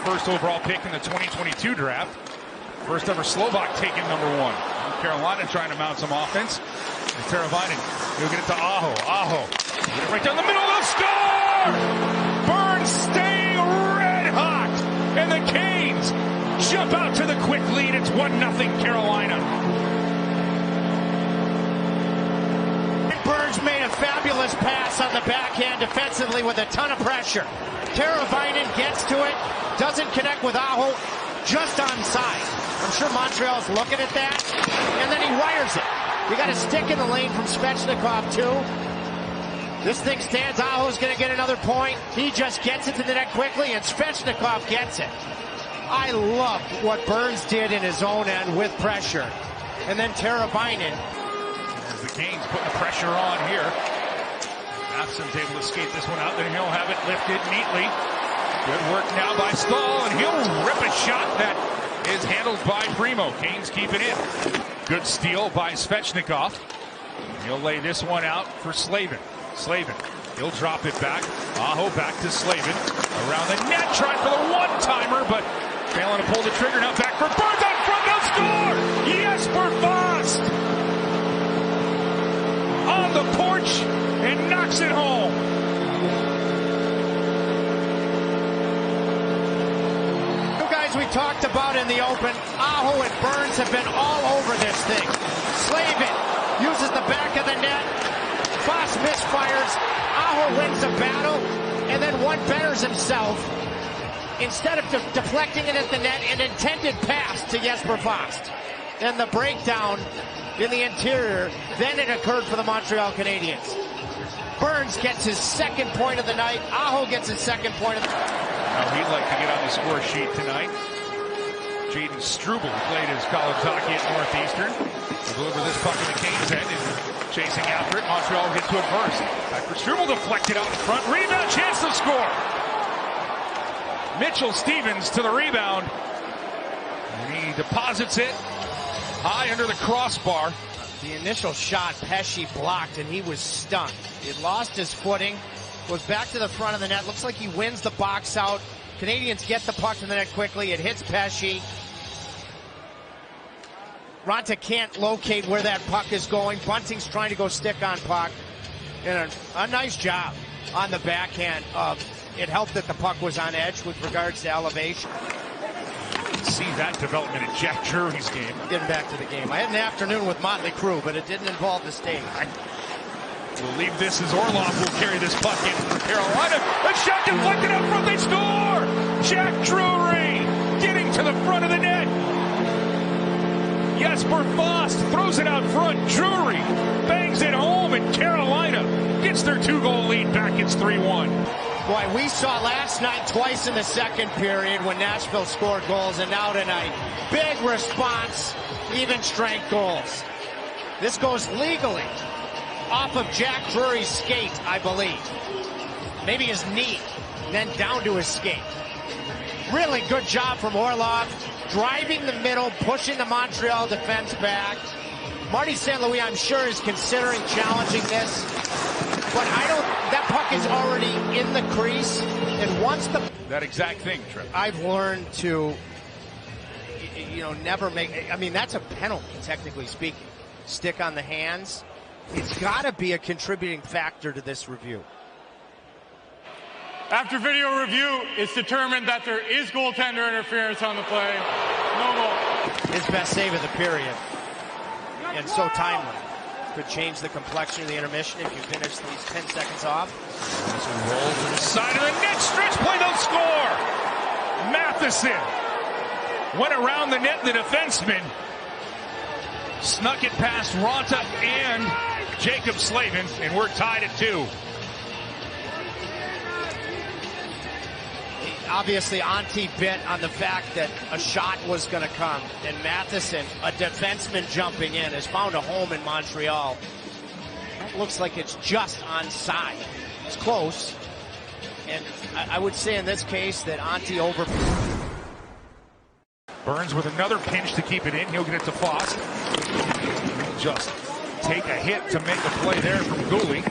first overall pick in the 2022 draft. First ever Slovak taken #1. Carolina trying to mount some offense. Teravainen, he'll get it to Aho. Aho, get it right down the middle. They'll score! Burns stay red hot, and the Canes jump out to the quick lead. It's 1-0 Carolina. Burns made a fabulous pass on the backhand defensively with a ton of pressure. Teravainen gets to it, doesn't connect with Aho, just onside. I'm sure Montreal's looking at that, and then he wires it. You got a stick in the lane from Svechnikov too. This thing stands. Aho's going to get another point. He just gets it to the net quickly, and Svechnikov gets it. I love what Burns did in his own end with pressure. And then Teravainen. As the Canes putting the pressure on here. Matheson's able to skate this one out. Then he'll have it lifted neatly. Good work now by Stahl, and he'll rip a shot that is handled by Primo. Canes keep it in. Good steal by Svechnikov. He'll lay this one out for Slavin. Slavin, he'll drop it back. Aho back to Slavin. Around the net, trying for the one-timer, but failing to pull the trigger. Now back for Burns on front, they'll score! Jesper Fast on the porch and knocks it home. We talked about in the open, Aho and Burns have been all over this thing. Slavin uses the back of the net. Foss misfires. Aho wins the battle, and then one betters himself. Instead of deflecting it at the net, an intended pass to Jesper Fast. And the breakdown in the interior, then it occurred for the Montreal Canadiens. Burns gets his second point of the night. Aho gets his second point of the night. Now he'd like to get on the score sheet tonight. Jaden Struble played his college hockey at Northeastern. He'll deliver this puck in the Canes' end and chasing after it. Montreal will get to it first. Back for Struble, deflected out in front. Rebound, chance to score. Mitchell Stevens to the rebound. And he deposits it high under the crossbar. The initial shot, Pesce blocked, and he was stunned. He lost his footing, goes back to the front of the net. Looks like he wins the box out. Canadians get the puck to the net quickly. It hits Pesce. Ronta can't locate where that puck is going. Bunting's trying to go stick on puck. And a nice job on the backhand. It helped that the puck was on edge with regards to elevation. See that development in Jack Drury's game. Getting back to the game. I had an afternoon with Motley Crue, but it didn't involve the stage. We'll leave this as Orlov will carry this puck in for Carolina. A shot deflected up front, they score! Jack Drury getting to the front of the net. Jesper Fast throws it out front. Drury bangs it home, and Carolina gets their 2-goal lead back. It's 3-1. Boy, we saw last night twice in the second period when Nashville scored goals, and now tonight, big response, even strength goals. This goes legally off of Jack Drury's skate, I believe. Maybe his knee, then down to his skate. Really good job from Orlov, driving the middle, pushing the Montreal defense back. Marty St. Louis, I'm sure, is considering challenging this. But that puck is already in the crease, and once that exact thing, Trip. I've learned to, never make, that's a penalty, technically speaking. Stick on the hands. It's got to be a contributing factor to this review. After video review, it's determined that there is goaltender interference on the play. No goal. His best save of the period. And so timely. Could change the complexion of the intermission if you finish these 10 seconds off. This one rolls to the side of the net. Stretch play, they'll score. Matheson went around the net, the defenseman. Snuck it past Ronta and Jacob Slavin, and we're tied at 2. Obviously, Antti bit on the fact that a shot was going to come, and Matheson, a defenseman jumping in, has found a home in Montreal. That looks like it's just onside. It's close, and I would say in this case that Antti over. Burns with another pinch to keep it in. He'll get it to Foss. He'll just take a hit to make a play there from Gooley.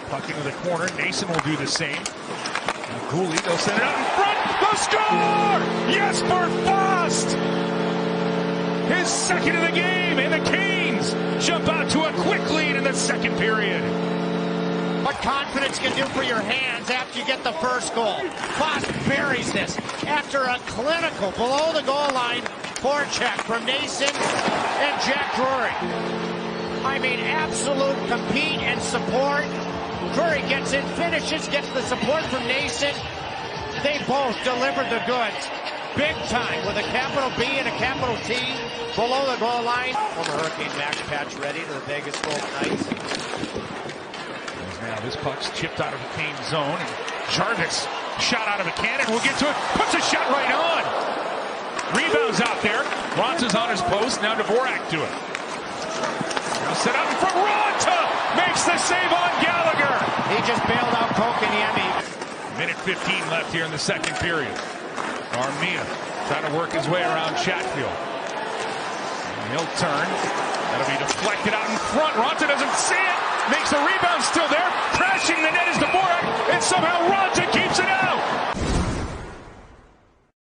Puck into the corner. Nason will do the same. Gooley, they'll send it out in front. The score! Jesper Fast! His second of the game, and the Canes jump out to a quick lead in the second period. What confidence can do for your hands after you get the first goal. Fast buries this after a clinical below the goal line forecheck from Nason and Jack Drury. I mean, absolute compete and support. Drury gets in, finishes, gets the support from Nason. They both delivered the goods. Big time with a capital B and a capital T below the goal line. Former Hurricane Max Patch ready to the Vegas Golden Knights. Now this puck's chipped out of the Kane zone, and Jarvis shot out of a cannon. We'll get to it. Puts a shot right on. Rebounds out there. Ronta's on his post. Now Dvorak to it. Now set out in front. Ronta makes the save on Gallagher. He just bailed out Kotkaniemi. Minute 15 left here in the second period. Armia trying to work his way around Chatfield. And he'll turn. That'll be deflected out in front. Ronta doesn't see it. Makes the rebound still there. Crashing the net is Dvorak. And somehow Ronta keeps it out.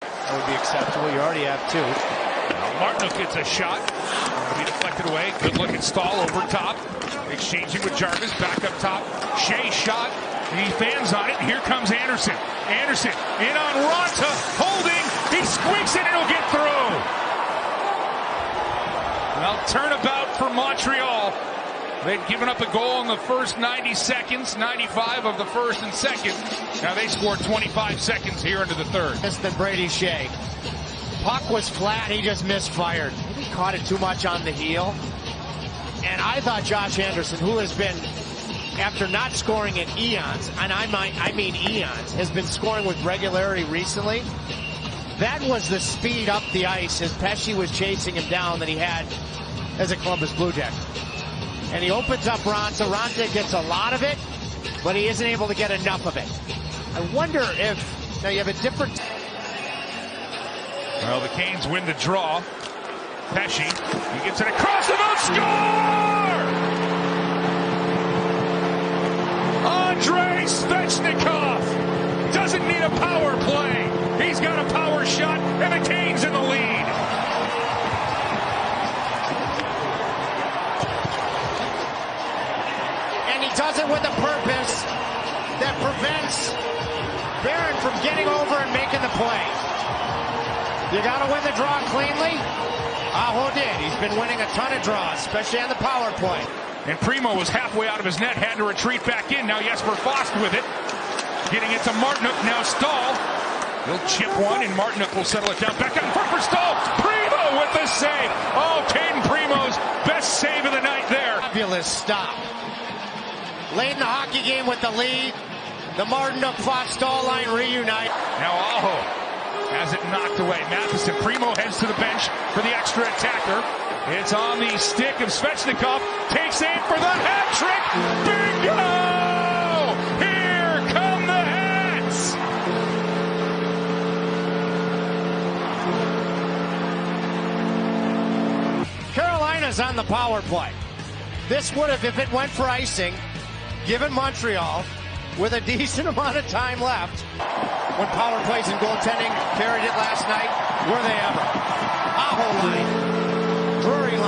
That would be acceptable. You already have two. Now Martinook gets a shot. That'll be deflected away. Good look at Stahl over top. Exchanging with Jarvis. Back up top. Shea shot. He fans on it. And here comes Anderson. Anderson in on Ronta. Holding. He squeaks it and it'll get through. Well, turnabout for Montreal. They'd given up a goal in the first 90 seconds, 95 of the first and second. Now they scored 25 seconds here into the third. Less than Brady Shea. Puck was flat, he just misfired. He caught it too much on the heel. And I thought Josh Anderson, who has been, after not scoring in eons, and I mean eons, has been scoring with regularity recently. That was the speed up the ice as Pesce was chasing him down that he had as a Columbus Blue Jacket. And he opens up Ronta. Ronta gets a lot of it, but he isn't able to get enough of it. I wonder if, now you have a different... Well, the Canes win the draw. Pesce, he gets it across the boat, score! Andrei Svechnikov doesn't need a power play. He's got a power shot, and the Canes in the lead. Does it with a purpose that prevents Barron from getting over and making the play. You got to win the draw cleanly. Aho did. He's been winning a ton of draws, especially on the power play. And Primo was halfway out of his net, had to retreat back in. Now Jesper Fast with it. Getting it to Martinook, now Stahl. He'll chip one, and Martinook will settle it down. Back out in front for Stahl. Primo with the save. Oh, Caden Primo's best save of the night there. Fabulous stop. Late in the hockey game with the lead. The Martinook-Fox-Stahl line reunite. Now Aho has it knocked away. Matheson, Primo heads to the bench for the extra attacker. It's on the stick of Svechnikov. Takes aim for the hat trick. Bingo! Here come the hats! Carolina's on the power play. This would have, if it went for icing, given Montreal with a decent amount of time left. When power plays and goaltending carried it last night, were they ever? Aho line, Drury line.